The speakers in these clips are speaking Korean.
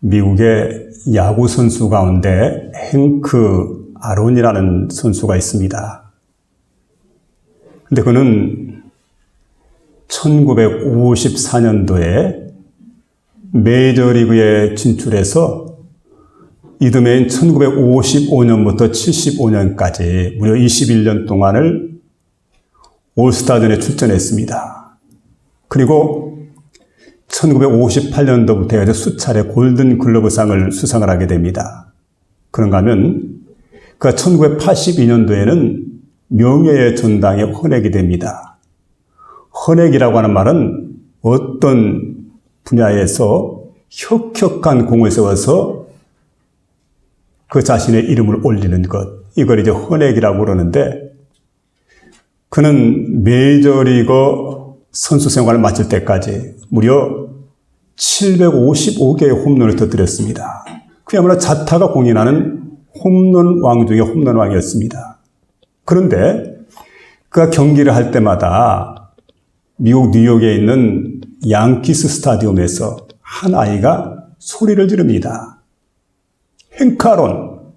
미국의 야구 선수 가운데 행크 아론이라는 선수가 있습니다. 근데 그는 1954년도에 메이저리그에 진출해서 이듬해인 1955년부터 75년까지 무려 21년 동안을 올스타전에 출전했습니다. 그리고 1958년도부터 해서 수차례 골든 글러브상을 수상을 하게 됩니다. 그런가 하면 그가 1982년도에는 명예의 전당에 헌액이 됩니다. 헌액이라고 하는 말은 어떤 분야에서 혁혁한 공을 세워서 그 자신의 이름을 올리는 것, 이걸 이제 헌액이라고 그러는데, 그는 메이저리거 선수 생활을 마칠 때까지 무려 755개의 홈런을 터뜨렸습니다. 그야말로 자타가 공인하는 홈런 왕 중에 홈런 왕이었습니다. 그런데 그가 경기를 할 때마다 미국 뉴욕에 있는 양키스 스타디움에서 한 아이가 소리를 지릅니다. 행크 아론,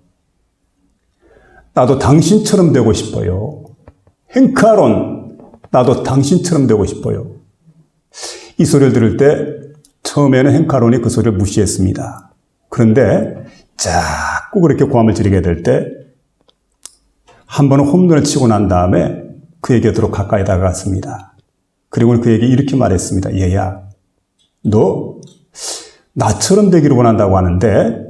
나도 당신처럼 되고 싶어요. 행크 아론, 나도 당신처럼 되고 싶어요. 이 소리를 들을 때 처음에는 행크 아론이 그 소리를 무시했습니다. 그런데 자꾸 그렇게 고함을 지르게 될 때 한 번은 홈런을 치고 난 다음에 그에게 더 가까이 다가갔습니다. 그리고 그에게 이렇게 말했습니다. 얘야, 너 나처럼 되기를 원한다고 하는데,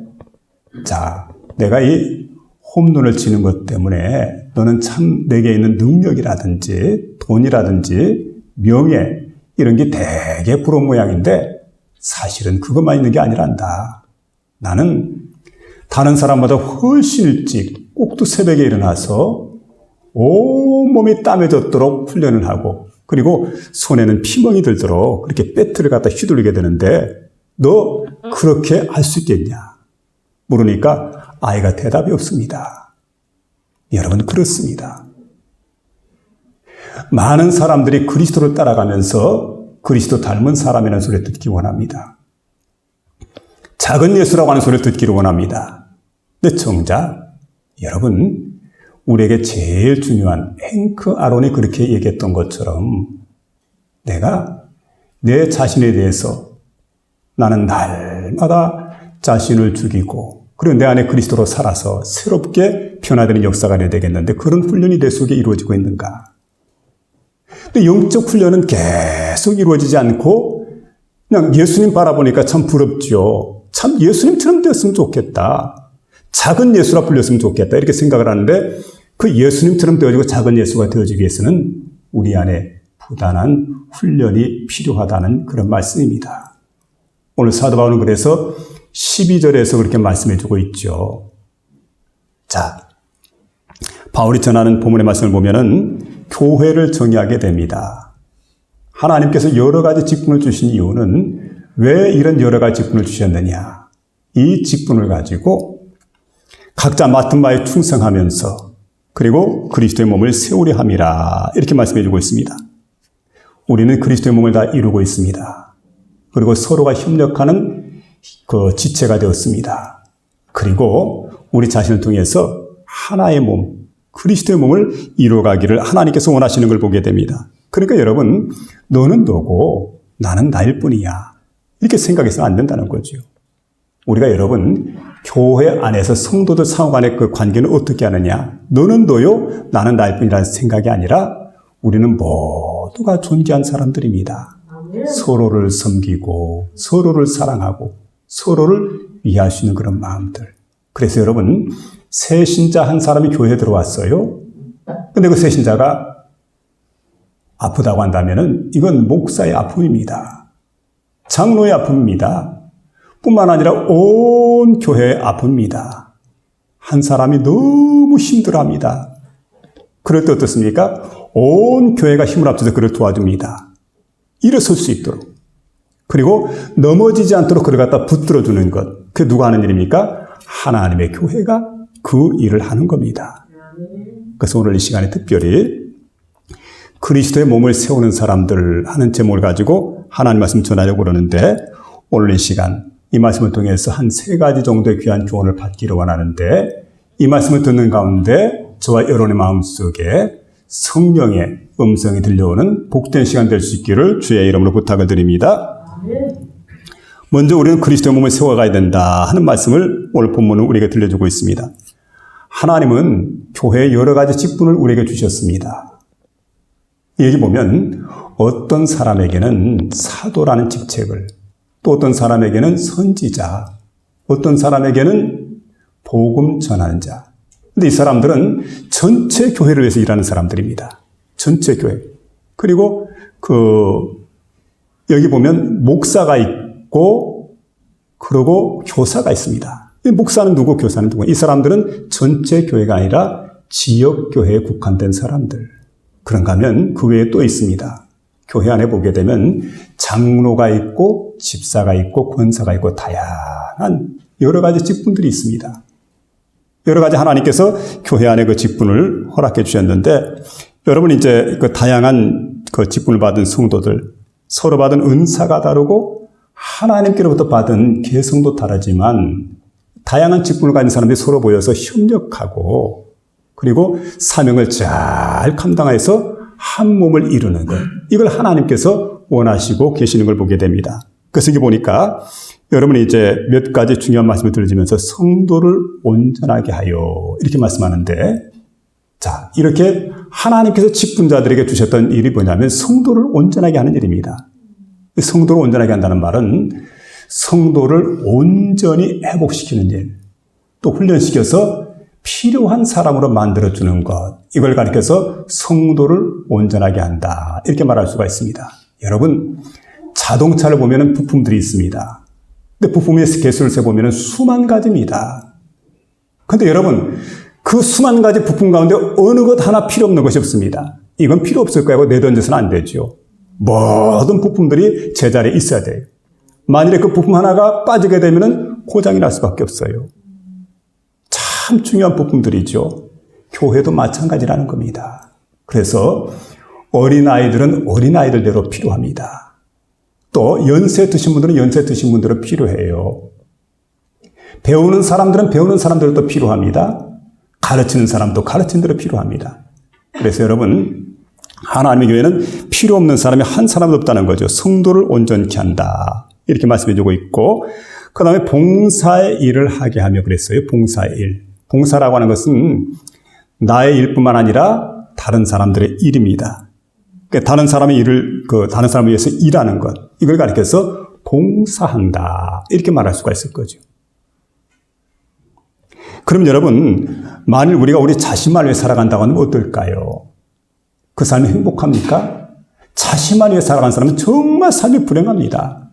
자, 내가 이 홈런을 치는 것 때문에 너는 참 내게 있는 능력이라든지 돈이라든지 명예 이런 게 되게 부러운 모양인데 사실은 그것만 있는 게 아니란다. 나는 다른 사람보다 훨씬 일찍 꼭두 새벽에 일어나서 온몸이 땀에 젖도록 훈련을 하고, 그리고 손에는 피멍이 들도록 그렇게 배트를 갖다 휘둘리게 되는데 너 그렇게 할 수 있겠냐? 물으니까 아이가 대답이 없습니다. 여러분, 그렇습니다. 많은 사람들이 그리스도를 따라가면서 그리스도 닮은 사람이라는 소리를 듣기 원합니다. 작은 예수라고 하는 소리를 듣기를 원합니다. 근데 정작 여러분, 우리에게 제일 중요한 행크 아론이 그렇게 얘기했던 것처럼 내가 내 자신에 대해서 나는 날마다 자신을 죽이고 그리고 내 안에 그리스도로 살아서 새롭게 변화되는 역사가 돼야 되겠는데 그런 훈련이 내 속에 이루어지고 있는가? 근데 영적 훈련은 계속 이루어지지 않고 그냥 예수님 바라보니까 참 부럽죠. 참 예수님처럼 되었으면 좋겠다. 작은 예수라 불렸으면 좋겠다. 이렇게 생각을 하는데 그 예수님처럼 되어지고 작은 예수가 되어지기 위해서는 우리 안에 부단한 훈련이 필요하다는 그런 말씀입니다. 오늘 사도 바울은 그래서 12절에서 그렇게 말씀해 주고 있죠. 자, 바울이 전하는 본문의 말씀을 보면은 교회를 정의하게 됩니다. 하나님께서 여러 가지 직분을 주신 이유는 왜 이런 여러 가지 직분을 주셨느냐? 이 직분을 가지고 각자 맡은 바에 충성하면서 그리고 그리스도의 몸을 세우려 함이라, 이렇게 말씀해 주고 있습니다. 우리는 그리스도의 몸을 다 이루고 있습니다. 그리고 서로가 협력하는 그 지체가 되었습니다. 그리고 우리 자신을 통해서 하나의 몸, 그리스도의 몸을 이루어가기를 하나님께서 원하시는 걸 보게 됩니다. 그러니까 여러분, 너는 너고 나는 나일 뿐이야, 이렇게 생각해서는 안 된다는 거죠. 우리가 여러분, 교회 안에서 성도들 상호 간의 그 관계는 어떻게 하느냐? 너는 너요, 나는 나일 뿐이라는 생각이 아니라 우리는 모두가 존귀한 사람들입니다. 서로를 섬기고 서로를 사랑하고 서로를 위할 수 있는 그런 마음들. 그래서 여러분, 새 신자 한 사람이 교회에 들어왔어요. 근데 그 새 신자가 아프다고 한다면은 이건 목사의 아픔입니다. 장로의 아픔입니다. 뿐만 아니라 온 교회의 아픔입니다. 한 사람이 너무 힘들어합니다. 그럴 때 어떻습니까? 온 교회가 힘을 합쳐서 그를 도와줍니다. 일어설 수 있도록. 그리고 넘어지지 않도록 그를 갖다 붙들어주는 것. 그게 누가 하는 일입니까? 하나님의 교회가 그 일을 하는 겁니다. 그래서 오늘 이 시간에 특별히 그리스도의 몸을 세우는 사람들 하는 제목을 가지고 하나님 말씀 전하려고 그러는데, 오늘 이 시간 이 말씀을 통해서 한 3가지 정도의 귀한 교훈을 받기를 원하는데, 이 말씀을 듣는 가운데 저와 여러분의 마음속에 성령의 음성이 들려오는 복된 시간 될 수 있기를 주의 이름으로 부탁을 드립니다. 먼저 우리는 그리스도의 몸을 세워가야 된다 하는 말씀을 오늘 본문은 우리에게 들려주고 있습니다. 하나님은 교회의 여러 가지 직분을 우리에게 주셨습니다. 여기 보면 어떤 사람에게는 사도라는 직책을, 또 어떤 사람에게는 선지자, 어떤 사람에게는 복음 전하는 자. 근데 이 사람들은 전체 교회를 위해서 일하는 사람들입니다. 전체 교회. 그리고 여기 보면 목사가 있고, 그리고 교사가 있습니다. 목사는 누구, 교사는 누구. 이 사람들은 전체 교회가 아니라 지역 교회에 국한된 사람들. 그런가 하면 그 외에 또 있습니다. 교회 안에 보게 되면 장로가 있고, 집사가 있고, 권사가 있고, 다양한 여러 가지 직분들이 있습니다. 여러 가지 하나님께서 교회 안에 그 직분을 허락해 주셨는데, 여러분 이제 그 다양한 그 직분을 받은 성도들, 서로 받은 은사가 다르고 하나님께로부터 받은 계성도 다르지만, 다양한 직분을 가진 사람들이 서로 모여서 협력하고, 그리고 사명을 잘 감당해서 한 몸을 이루는 것, 이걸 하나님께서 원하시고 계시는 걸 보게 됩니다. 그래서 여기 보니까 여러분이 이제 몇 가지 중요한 말씀을 들으시면서 성도를 온전하게 하여 이렇게 말씀하는데, 자, 이렇게 하나님께서 직분자들에게 주셨던 일이 뭐냐면 성도를 온전하게 하는 일입니다. 성도를 온전하게 한다는 말은 성도를 온전히 회복시키는 일, 또 훈련시켜서 필요한 사람으로 만들어주는 것, 이걸 가리켜서 성도를 온전하게 한다, 이렇게 말할 수가 있습니다. 여러분, 자동차를 보면 부품들이 있습니다. 근데 부품의 개수를 세보면 수만 가지입니다. 근데 여러분, 그 수만 가지 부품 가운데 어느 것 하나 필요 없는 것이 없습니다. 이건 필요 없을 거라고 내던져서는 안 되죠. 모든 부품들이 제자리에 있어야 돼요. 만일에 그 부품 하나가 빠지게 되면 고장이 날 수밖에 없어요. 참 중요한 부품들이죠. 교회도 마찬가지라는 겁니다. 그래서 어린아이들은 어린아이들대로 필요합니다. 또 연세 드신 분들은 연세 드신 분대로 필요해요. 배우는 사람들은 배우는 사람대로 또 필요합니다. 가르치는 사람도 가르치는 대로 필요합니다. 그래서 여러분, 하나님의 교회는 필요 없는 사람이 한 사람도 없다는 거죠. 성도를 온전케 한다, 이렇게 말씀해 주고 있고, 그 다음에 봉사의 일을 하게 하며 그랬어요. 봉사의 일. 봉사라고 하는 것은 나의 일뿐만 아니라 다른 사람들의 일입니다. 그러니까 다른 사람의 일을, 다른 사람을 위해서 일하는 것, 이걸 가리켜서 봉사한다, 이렇게 말할 수가 있을 거죠. 그럼 여러분, 만일 우리가 우리 자신만 위해 살아간다고 하면 어떨까요? 그 삶이 행복합니까? 자신만 위해 살아가는 사람은 정말 삶이 불행합니다.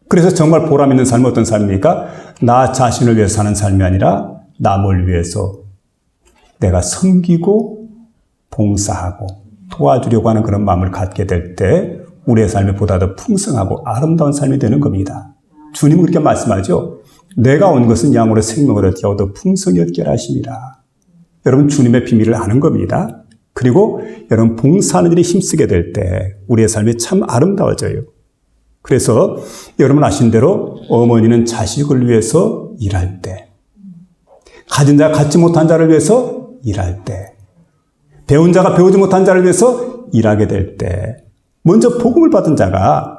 그래서 정말 보람 있는 삶은 어떤 삶입니까? 나 자신을 위해서 사는 삶이 아니라 남을 위해서 내가 섬기고 봉사하고 도와주려고 하는 그런 마음을 갖게 될 때 우리의 삶이 보다 더 풍성하고 아름다운 삶이 되는 겁니다. 주님은 그렇게 말씀하죠. 내가 온 것은 양으로 생명을 얻게 하고 더 풍성히 얻게 하심이라. 여러분, 주님의 비밀을 아는 겁니다. 그리고 여러분, 봉사하는 일에 힘쓰게 될 때 우리의 삶이 참 아름다워져요. 그래서 여러분 아신 대로 어머니는 자식을 위해서 일할 때, 가진 자가 갖지 못한 자를 위해서 일할 때, 배운 자가 배우지 못한 자를 위해서 일하게 될 때, 먼저 복음을 받은 자가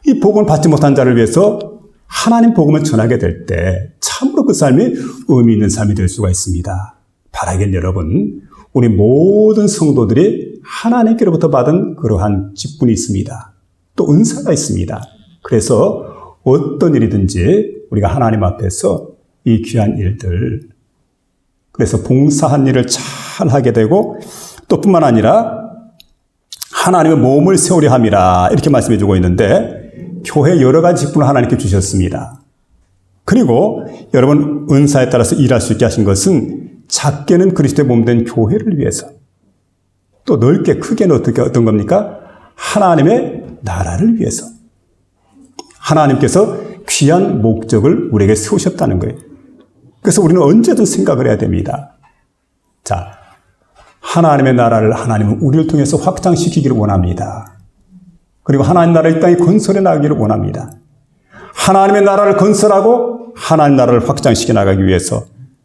이 복음을 받지 못한 자를 위해서 하나님 복음을 전하게 될 때 참으로 그 삶이 의미 있는 삶이 될 수가 있습니다. 바라길 여러분, 우리 모든 성도들이 하나님께로부터 받은 그러한 직분이 있습니다. 또 은사가 있습니다. 그래서 어떤 일이든지 우리가 하나님 앞에서 이 귀한 일들, 그래서 봉사한 일을 잘 하게 되고, 또 뿐만 아니라 하나님의 몸을 세우려 함이라, 이렇게 말씀해 주고 있는데, 교회 여러 가지 직분을 하나님께 주셨습니다. 그리고 여러분, 은사에 따라서 일할 수 있게 하신 것은 작게는 그리스도의 몸된 교회를 위해서, 또 넓게 크게는 어떤 겁니까? 하나님의 나라를 위해서. 하나님께서 귀한 목적을 우리에게 세우셨다는 거예요. 그래서 우리는 언제든 생각을 해야 됩니다. 자, 하나님의 나라를 하나님은 우리를 통해서 확장시키기를 원합니다. 그리고 하나님 나라의 땅이 건설해 나가기를 원합니다. 하나님의 나라를 건설하고 하나님 나라를 확장시켜 나가기 위해서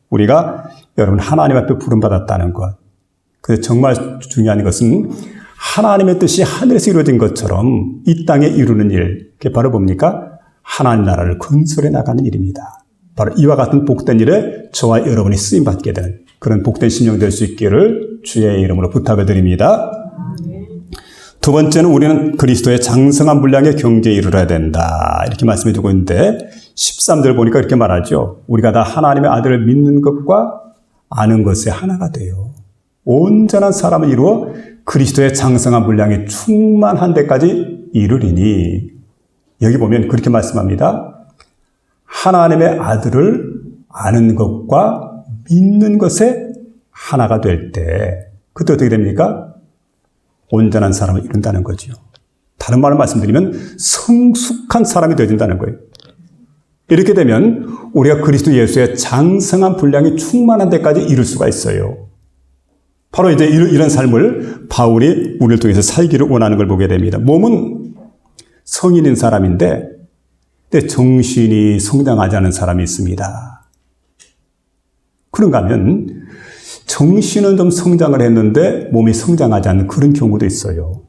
우리가 여러분 하나님 앞에 부름받았다는 것. 그래서 정말 중요한 것은 하나님의 뜻이 하늘에서 이루어진 것처럼 이 땅에 이루는 일. 그게 바로 뭡니까? 하나님 나라를 건설해 나가는 일입니다. 바로 이와 같은 복된 일에 저와 여러분이 쓰임받게 되는 그런 복된 심령 될 수 있기를 주의 이름으로 부탁을 드립니다. 두 번째는 우리는 그리스도의 장성한 분량의 경제에 이르러야 된다. 이렇게 말씀해 주고 있는데 13절 보니까 이렇게 말하죠. 우리가 다 하나님의 아들을 믿는 것과 아는 것에 하나가 돼요. 온전한 사람을 이루어 그리스도의 장성한 분량이 충만한 데까지 이르리니 여기 보면 그렇게 말씀합니다. 하나님의 아들을 아는 것과 믿는 것에 하나가 될 때 그때 어떻게 됩니까? 온전한 사람을 이룬다는 거죠. 다른 말로 말씀드리면 성숙한 사람이 되어진다는 거예요. 이렇게 되면 우리가 그리스도 예수의 장성한 분량이 충만한 데까지 이룰 수가 있어요. 바로 이제 이런 삶을 바울이 우리를 통해서 살기를 원하는 걸 보게 됩니다. 몸은 성인인 사람인데 정신이 성장하지 않은 사람이 있습니다. 그런가 하면 정신은 좀 성장을 했는데 몸이 성장하지 않는 그런 경우도 있어요.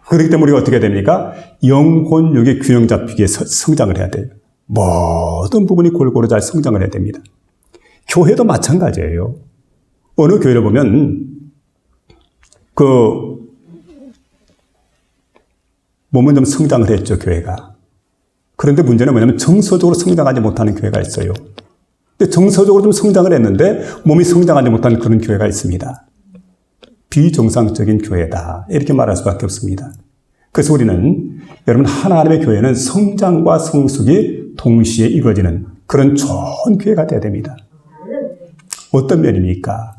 그렇기 때문에 우리가 어떻게 됩니까? 영혼, 육의 균형 잡히게 성장을 해야 돼요. 모든 부분이 골고루 잘 성장을 해야 됩니다. 교회도 마찬가지예요. 어느 교회를 보면 몸은 좀 성장을 했죠, 교회가. 그런데 문제는 뭐냐면 정서적으로 성장하지 못하는 교회가 있어요. 근데 정서적으로 좀 성장을 했는데 몸이 성장하지 못하는 그런 교회가 있습니다. 비정상적인 교회다. 이렇게 말할 수밖에 없습니다. 그래서 우리는 여러분 하나님의 교회는 성장과 성숙이 동시에 이루어지는 그런 좋은 교회가 되어야 됩니다. 어떤 면입니까?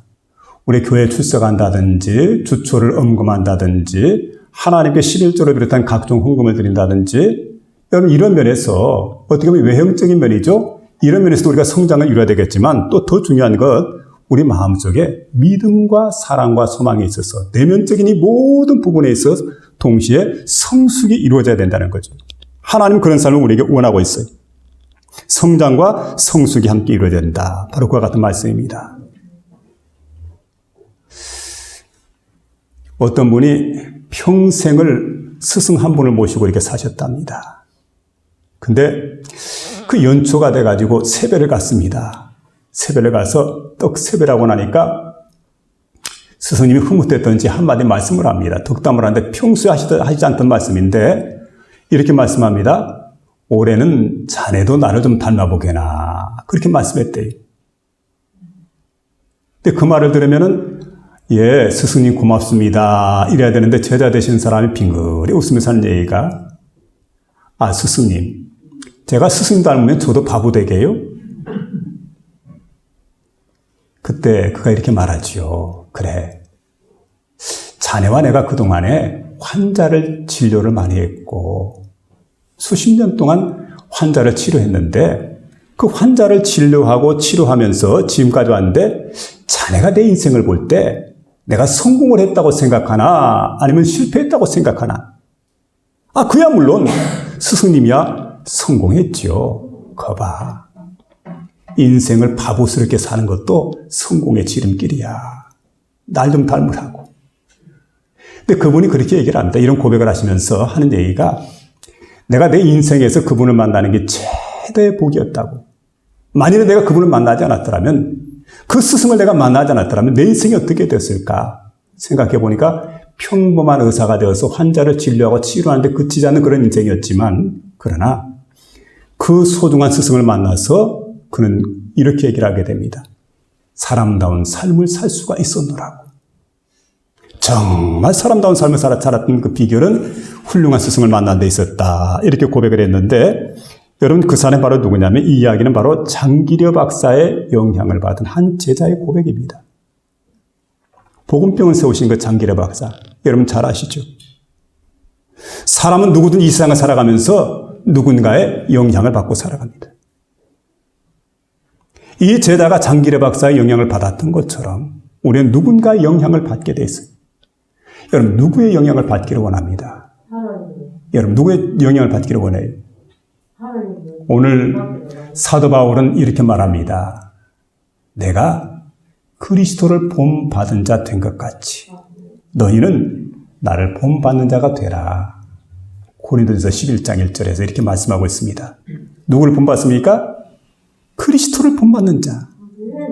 우리 교회에 출석한다든지 주초를 엄금한다든지 하나님께 11조를 비롯한 각종 헌금을 드린다든지 여러분 이런 면에서 어떻게 보면 외형적인 면이죠. 이런 면에서도 우리가 성장을 이루어야 되겠지만 또 더 중요한 것 우리 마음속에 믿음과 사랑과 소망이 있어서 내면적인 이 모든 부분에 있어서 동시에 성숙이 이루어져야 된다는 거죠. 하나님은 그런 삶을 우리에게 원하고 있어요. 성장과 성숙이 함께 이루어져야 된다. 바로 그와 같은 말씀입니다. 어떤 분이 평생을 스승 한 분을 모시고 이렇게 사셨답니다. 근데 그 연초가 돼가지고 세배를 갔습니다. 세배를 가서 떡 세배라고 나니까 스승님이 흐뭇했던지 한마디 말씀을 합니다. 덕담을 하는데 평소에 하시지 않던 말씀인데 이렇게 말씀합니다. 올해는 자네도 나를 좀 닮아보게나. 그렇게 말씀했대요. 근데 그 말을 들으면은 예, 스승님 고맙습니다. 이래야 되는데 제자 되신 사람이 빙그레 웃으면서 하는 얘기가 아, 스승님. 제가 스승님 닮으면 저도 바보 되게요? 그때 그가 이렇게 말하지요. 그래. 자네와 내가 그동안에 환자를 진료를 많이 했고 수십 년 동안 환자를 치료했는데 그 환자를 진료하고 치료하면서 지금까지 왔는데 자네가 내 인생을 볼 때 내가 성공을 했다고 생각하나 아니면 실패했다고 생각하나? 아, 그야 물론 스승님이야 성공했지요. 거봐. 인생을 바보스럽게 사는 것도 성공의 지름길이야. 날 좀 닮으라고. 근데 그분이 그렇게 얘기를 합니다. 이런 고백을 하시면서 하는 얘기가 내가 내 인생에서 그분을 만나는 게 최대의 복이었다고. 만일에 내가 그분을 만나지 않았더라면 그 스승을 내가 만나지 않았더라면 내 인생이 어떻게 됐을까 생각해 보니까 평범한 의사가 되어서 환자를 진료하고 치료하는데 그치지 않는 그런 인생이었지만 그러나 그 소중한 스승을 만나서 그는 이렇게 얘기를 하게 됩니다. 사람다운 삶을 살 수가 있었노라고. 정말 사람다운 삶을 살았던 그 비결은 훌륭한 스승을 만난 데 있었다. 이렇게 고백을 했는데 여러분 그 사람이 바로 누구냐면 이 이야기는 바로 장기려 박사의 영향을 받은 한 제자의 고백입니다. 복음병을 세우신 그 장기려 박사. 여러분 잘 아시죠? 사람은 누구든 이 세상을 살아가면서 누군가의 영향을 받고 살아갑니다. 이 제자가 장기려 박사의 영향을 받았던 것처럼 우리는 누군가의 영향을 받게 돼 있어요. 여러분 누구의 영향을 받기를 원합니다. 여러분 누구의 영향을 받기를 원해요? 오늘 사도 바울은 이렇게 말합니다. 내가 그리스도를 본받은 자 된 것 같이 너희는 나를 본받는 자가 되라. 고린도전서 11장 1절에서 이렇게 말씀하고 있습니다. 누구를 본받습니까? 그리스도를 본받는 자.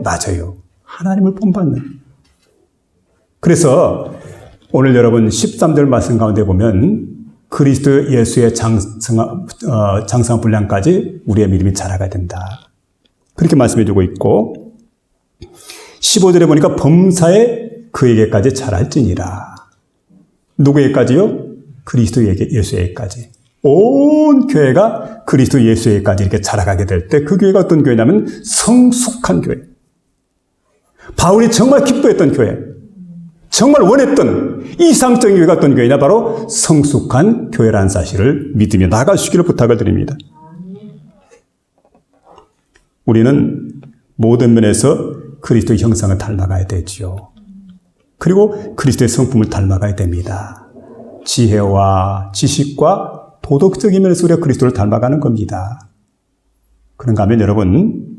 맞아요. 하나님을 본받는. 그래서 오늘 여러분 13절 말씀 가운데 보면 그리스도 예수의 장성한 분량까지 우리의 믿음이 자라가야 된다. 그렇게 말씀해 주고 있고 15절에 보니까 범사에 그에게까지 자랄지니라. 누구에게까지요? 그리스도 예수에게까지. 온 교회가 그리스도 예수에게까지 이렇게 자라가게 될 때 그 교회가 어떤 교회냐면 성숙한 교회. 바울이 정말 기뻐했던 교회. 정말 원했던 이상적인 교회가 어떤 교회냐? 바로 성숙한 교회라는 사실을 믿으며 나가시기를 부탁을 드립니다. 우리는 모든 면에서 그리스도의 형상을 닮아가야 되지요. 그리고 그리스도의 성품을 닮아가야 됩니다. 지혜와 지식과 도덕적인 면에서 우리가 그리스도를 닮아가는 겁니다. 그런가 하면 여러분,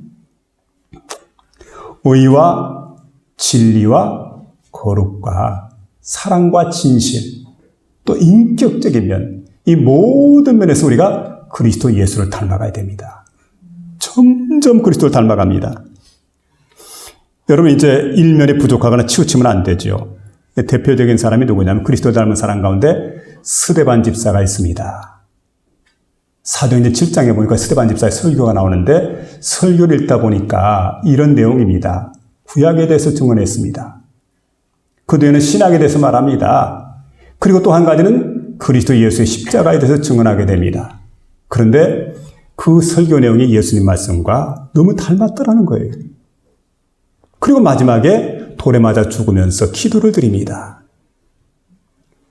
의와 진리와 거룩과 사랑과 진실, 또 인격적인 면, 이 모든 면에서 우리가 그리스도 예수를 닮아가야 됩니다. 점점 그리스도를 닮아갑니다. 여러분 이제 일면이 부족하거나 치우치면 안 되죠. 대표적인 사람이 누구냐면 그리스도 닮은 사람 가운데 스데반 집사가 있습니다. 사도행전 7장에 보니까 스데반 집사의 설교가 나오는데 설교를 읽다 보니까 이런 내용입니다. 구약에 대해서 증언했습니다. 그 뒤에는 신학에 대해서 말합니다. 그리고 또 한 가지는 그리스도 예수의 십자가에 대해서 증언하게 됩니다. 그런데 그 설교 내용이 예수님 말씀과 너무 닮았더라는 거예요. 그리고 마지막에 돌에 맞아 죽으면서 기도를 드립니다.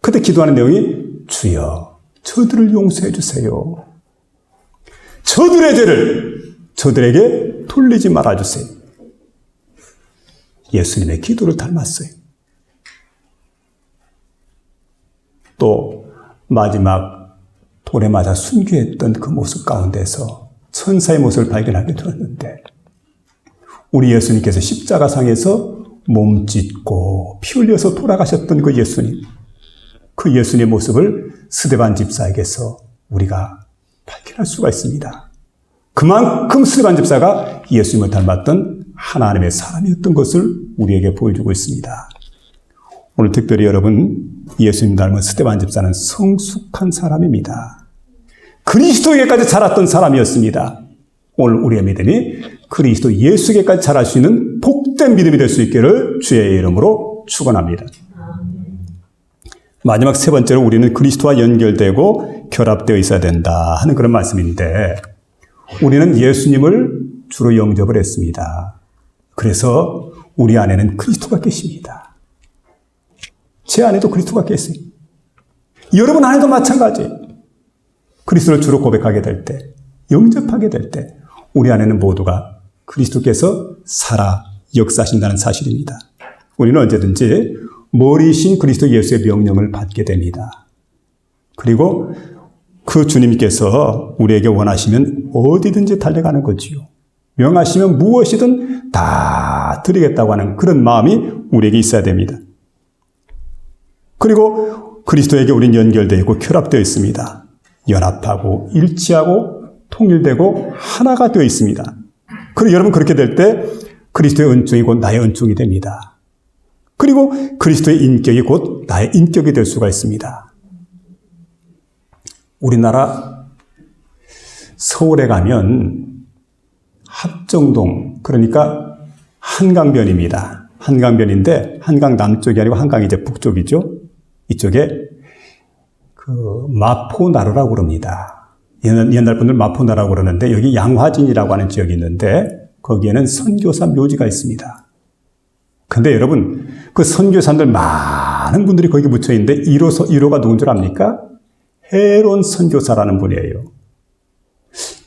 그때 기도하는 내용이 주여 저들을 용서해 주세요. 저들의 죄를 저들에게 돌리지 말아주세요. 예수님의 기도를 닮았어요. 또 마지막 돌에 맞아 순교했던 그 모습 가운데서 천사의 모습을 발견하게 되었는데 우리 예수님께서 십자가상에서 몸 찢고 피 흘려서 돌아가셨던 그 예수님, 그 예수님의 모습을 스데반 집사에게서 우리가 발견할 수가 있습니다. 그만큼 스데반 집사가 예수님을 닮았던 하나님의 사람이었던 것을 우리에게 보여주고 있습니다. 오늘 특별히 여러분, 예수님 닮은 스데반 집사는 성숙한 사람입니다. 그리스도에게까지 자랐던 사람이었습니다. 오늘 우리의 믿음이 그리스도 예수에게까지 자랄 수 있는 복된 믿음이 될 수 있기를 주의 이름으로 축원합니다. 마지막 세 번째로 우리는 그리스도와 연결되고 결합되어 있어야 된다 하는 그런 말씀인데 우리는 예수님을 주로 영접을 했습니다. 그래서 우리 안에는 그리스도가 계십니다. 제 안에도 그리스도가 계세요. 여러분 안에도 마찬가지. 그리스도를 주로 고백하게 될 때, 영접하게 될 때 우리 안에는 모두가 그리스도께서 살아 역사하신다는 사실입니다. 우리는 언제든지 머리신 그리스도 예수의 명령을 받게 됩니다. 그리고 그 주님께서 우리에게 원하시면 어디든지 달려가는 거지요. 명하시면 무엇이든 다 드리겠다고 하는 그런 마음이 우리에게 있어야 됩니다. 그리고 그리스도에게 우리는 연결되어 있고 결합되어 있습니다. 연합하고 일치하고 통일되고 하나가 되어 있습니다. 그리고 여러분 그렇게 될 때 그리스도의 은총이 곧 나의 은총이 됩니다. 그리고 그리스도의 인격이 곧 나의 인격이 될 수가 있습니다. 우리나라 서울에 가면 합정동, 그러니까 한강변입니다. 한강변인데 한강 남쪽이 아니고 한강 이제 북쪽이죠. 이쪽에 그 마포나루라고 그럽니다. 옛날 분들 마포나루라고 그러는데 여기 양화진이라고 하는 지역이 있는데 거기에는 선교사 묘지가 있습니다. 근데 여러분 그 선교사들 많은 분들이 거기 묻혀 있는데 1호가 누군 줄 압니까? 헤론 선교사라는 분이에요.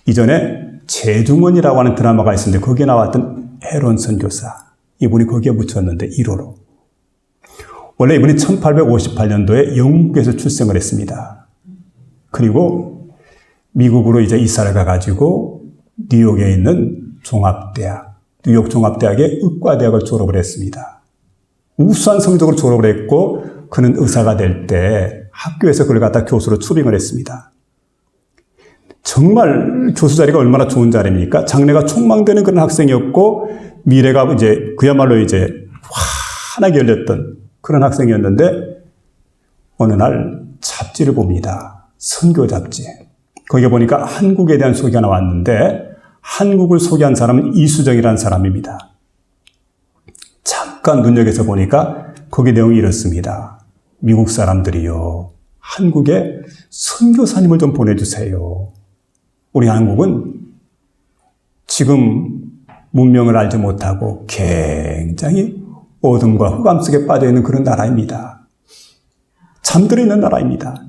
이전에 재중원이라고 하는 드라마가 있었는데 거기에 나왔던 헤론 선교사, 이분이 거기에 묻혔는데 1호로. 원래 이분이 1858년도에 영국에서 출생을 했습니다. 그리고 미국으로 이제 이사를 가가지고 뉴욕에 있는 뉴욕 종합대학의 의과대학을 졸업을 했습니다. 우수한 성적으로 졸업을 했고 그는 의사가 될 때 학교에서 그를 갖다 교수로 초빙을 했습니다. 정말 교수 자리가 얼마나 좋은 자리입니까? 장래가 촉망되는 그런 학생이었고 미래가 이제 그야말로 이제 환하게 열렸던 그런 학생이었는데 어느 날 잡지를 봅니다. 선교 잡지. 거기에 보니까 한국에 대한 소개가 나왔는데 한국을 소개한 사람은 이수정이라는 사람입니다. 잠깐 눈여겨서 보니까 거기 내용이 이렇습니다. 미국 사람들이요, 한국에 선교사님을 좀 보내주세요. 우리 한국은 지금 문명을 알지 못하고 굉장히 어둠과 흑암 속에 빠져있는 그런 나라입니다. 잠들어 있는 나라입니다.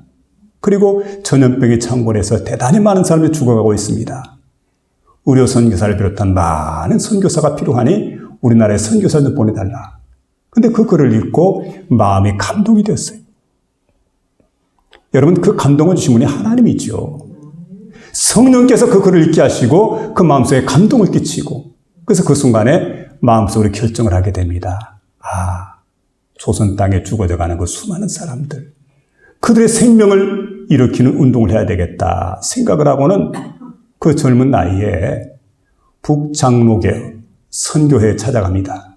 그리고 전염병이 창궐해서 대단히 많은 사람이 죽어가고 있습니다. 의료 선교사를 비롯한 많은 선교사가 필요하니 우리나라에 선교사 좀 보내달라. 근데 그 글을 읽고 마음이 감동이 되었어요. 여러분, 그 감동을 주신 분이 하나님이죠. 성령께서 그 글을 읽게 하시고 그 마음속에 감동을 끼치고 그래서 그 순간에 마음속으로 결정을 하게 됩니다. 조선 땅에 죽어져가는 그 수많은 사람들, 그들의 생명을 일으키는 운동을 해야 되겠다 생각을 하고는 그 젊은 나이에 북장로교 선교회에 찾아갑니다.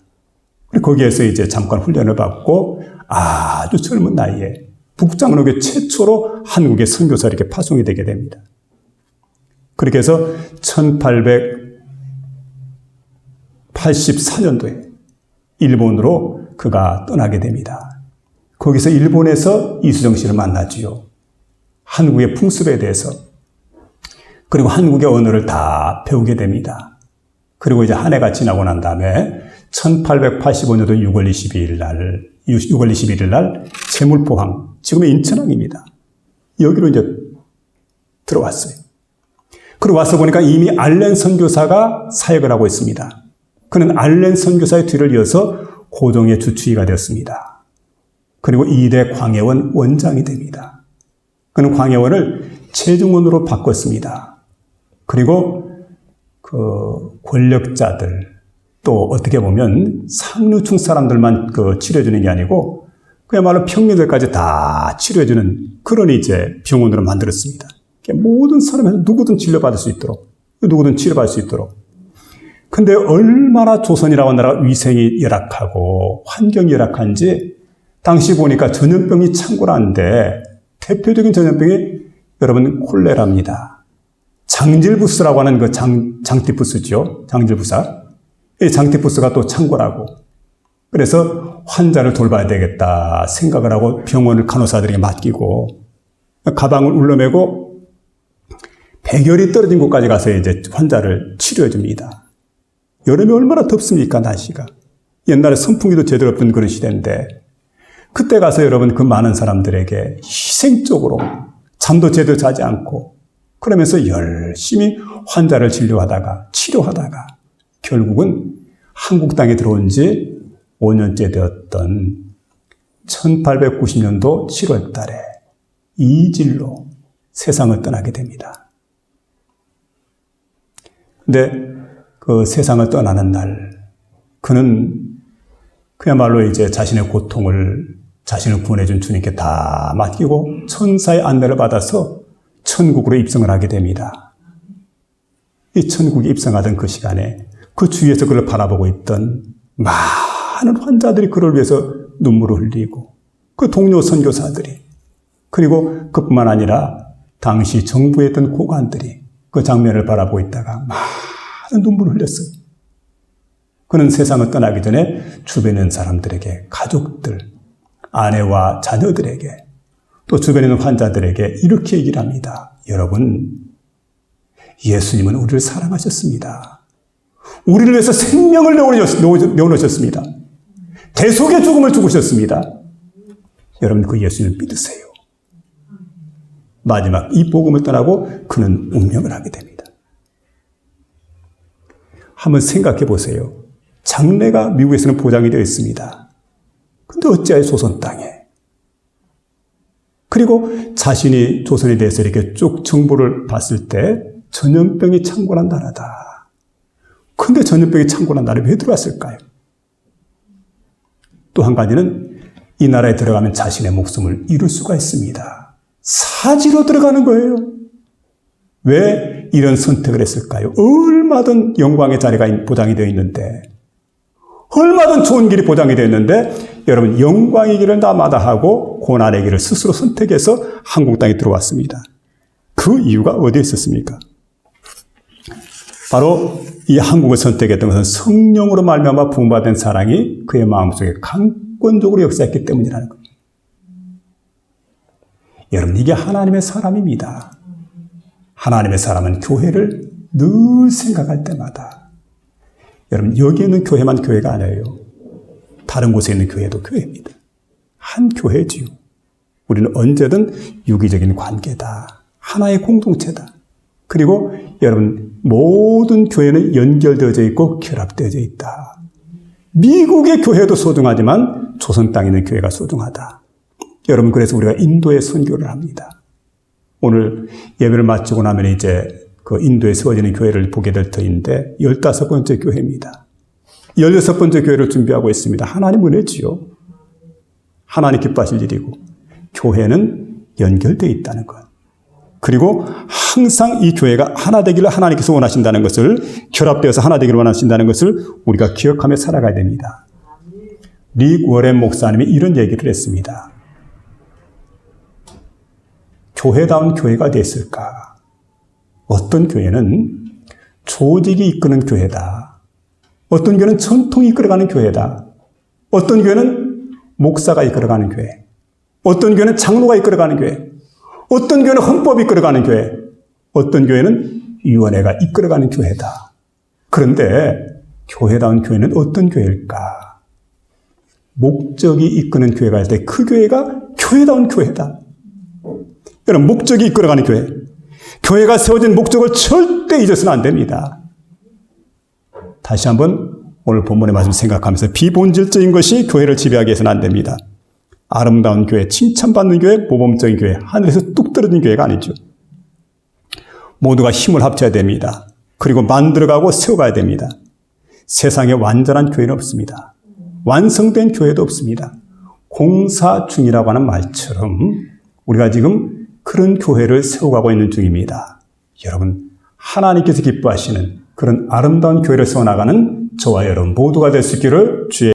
그리고 거기에서 이제 잠깐 훈련을 받고 아주 젊은 나이에 북장로교 최초로 한국의 선교사 이렇게 파송이 되게 됩니다. 그렇게 해서 1884년도에 일본으로 그가 떠나게 됩니다. 거기서 일본에서 이수정 씨를 만나지요. 한국의 풍습에 대해서 그리고 한국의 언어를 다 배우게 됩니다. 그리고 이제 한 해가 지나고 난 다음에 1885년도 6월 21일 날 제물포항, 지금의 인천항입니다. 여기로 이제 들어왔어요. 그리고 와서 보니까 이미 알렌 선교사가 사역을 하고 있습니다. 그는 알렌 선교사의 뒤를 이어서 고종의 주치의가 되었습니다. 그리고 이대 광해원 원장이 됩니다. 그는 광해원을 최중원으로 바꿨습니다. 그리고 그 권력자들, 또 어떻게 보면 상류층 사람들만 치료해주는 게 아니고 그야말로 평민들까지 다 치료해주는 그런 이제 병원으로 만들었습니다. 모든 사람에서 누구든 진료받을 수 있도록, 누구든 치료받을 수 있도록. 근데 얼마나 조선이라고 나라가 위생이 열악하고 환경이 열악한지 당시 보니까 전염병이 창궐한데 대표적인 전염병이 여러분 콜레라입니다. 장질부스라고 하는 그 장티푸스죠. 장질부사. 이 장티푸스가 또 창궐하고 그래서 환자를 돌봐야 되겠다 생각을 하고 병원을 간호사들에게 맡기고 가방을 울러매고 백열이 떨어진 곳까지 가서 이제 환자를 치료해 줍니다. 여름이 얼마나 덥습니까, 날씨가. 옛날에 선풍기도 제대로 없던 그런 시대인데 그때 가서 여러분 그 많은 사람들에게 희생적으로 잠도 제대로 자지 않고 그러면서 열심히 환자를 진료하다가 치료하다가 결국은 한국 땅에 들어온 지 5년째 되었던 1890년도 7월 달에 이질로 세상을 떠나게 됩니다. 근데 그 세상을 떠나는 날, 그는 그야말로 이제 자신의 고통을 자신을 구원해준 주님께 다 맡기고 천사의 안내를 받아서 천국으로 입성을 하게 됩니다. 이 천국에 입성하던 그 시간에 그 주위에서 그를 바라보고 있던 많은 환자들이 그를 위해서 눈물을 흘리고 그 동료 선교사들이 그리고 그뿐만 아니라 당시 정부에 있던 고관들이 그 장면을 바라보고 있다가 많은 눈물을 흘렸어요. 그는 세상을 떠나기 전에 주변에 있는 사람들에게, 가족들, 아내와 자녀들에게, 또 주변에 있는 환자들에게 이렇게 얘기를 합니다. 여러분, 예수님은 우리를 사랑하셨습니다. 우리를 위해서 생명을 내어놓으셨습니다. 대속의 죽음을 죽으셨습니다. 여러분, 그 예수님을 믿으세요. 마지막 이 복음을 떠나고 그는 운명을 하게 됩니다. 한번 생각해 보세요. 장래가 미국에서는 보장이 되어 있습니다. 근데 어찌하여 조선 땅에 그리고 자신이 조선에 대해서 이렇게 쭉 정보를 봤을 때 전염병이 창궐한 나라다. 근데 전염병이 창궐한 나라에 왜 들어왔을까요? 또 한 가지는 이 나라에 들어가면 자신의 목숨을 잃을 수가 있습니다. 사지로 들어가는 거예요. 왜 이런 선택을 했을까요? 얼마든 영광의 자리가 보장이 되어 있는데, 얼마든 좋은 길이 보장이 되어 있는데, 여러분 영광의 길을 다 마다하고 고난의 길을 스스로 선택해서 한국 땅에 들어왔습니다. 그 이유가 어디에 있었습니까? 바로 이 한국을 선택했던 것은 성령으로 말미암아 부음받은 사랑이 그의 마음속에 강권적으로 역사했기 때문이라는 겁니다. 여러분, 이게 하나님의 사람입니다. 하나님의 사람은 교회를 늘 생각할 때마다, 여러분, 여기 있는 교회만 교회가 아니에요. 다른 곳에 있는 교회도 교회입니다. 한 교회지요. 우리는 언제든 유기적인 관계다. 하나의 공동체다. 그리고 여러분, 모든 교회는 연결되어져 있고 결합되어져 있다. 미국의 교회도 소중하지만 조선 땅에 있는 교회가 소중하다. 여러분, 그래서 우리가 인도에 선교를 합니다. 오늘 예배를 마치고 나면 이제 그 인도에 세워지는 교회를 보게 될 터인데 15번째 교회입니다. 16번째 교회를 준비하고 있습니다. 하나님 은혜지요. 하나님 기뻐하실 일이고, 교회는 연결되어 있다는 것. 그리고 항상 이 교회가 하나 되기를 하나님께서 원하신다는 것을, 결합되어서 하나 되기를 원하신다는 것을 우리가 기억하며 살아가야 됩니다. 릭 워렌 목사님이 이런 얘기를 했습니다. 교회다운 교회가 됐을까? 어떤 교회는 조직이 이끄는 교회다. 어떤 교회는 전통이 이끌어가는 교회다. 어떤 교회는 목사가 이끌어가는 교회. 어떤 교회는 장로가 이끌어가는 교회. 어떤 교회는 헌법이 이끌어가는 교회. 어떤 교회는 위원회가 이끌어가는 교회다. 그런데 교회다운 교회는 어떤 교회일까? 목적이 이끄는 교회가 할 때 그 교회가 교회다운 교회다. 여러분, 목적이 이끌어가는 교회. 교회가 세워진 목적을 절대 잊어서는 안 됩니다. 다시 한번 오늘 본문의 말씀 생각하면서 비본질적인 것이 교회를 지배하게 해서는 안 됩니다. 아름다운 교회, 칭찬받는 교회, 모범적인 교회, 하늘에서 뚝 떨어진 교회가 아니죠. 모두가 힘을 합쳐야 됩니다. 그리고 만들어가고 세워가야 됩니다. 세상에 완전한 교회는 없습니다. 완성된 교회도 없습니다. 공사 중이라고 하는 말처럼 우리가 지금 그런 교회를 세워가고 있는 중입니다. 여러분, 하나님께서 기뻐하시는 그런 아름다운 교회를 세워나가는 저와 여러분 모두가 될 수 있기를 주의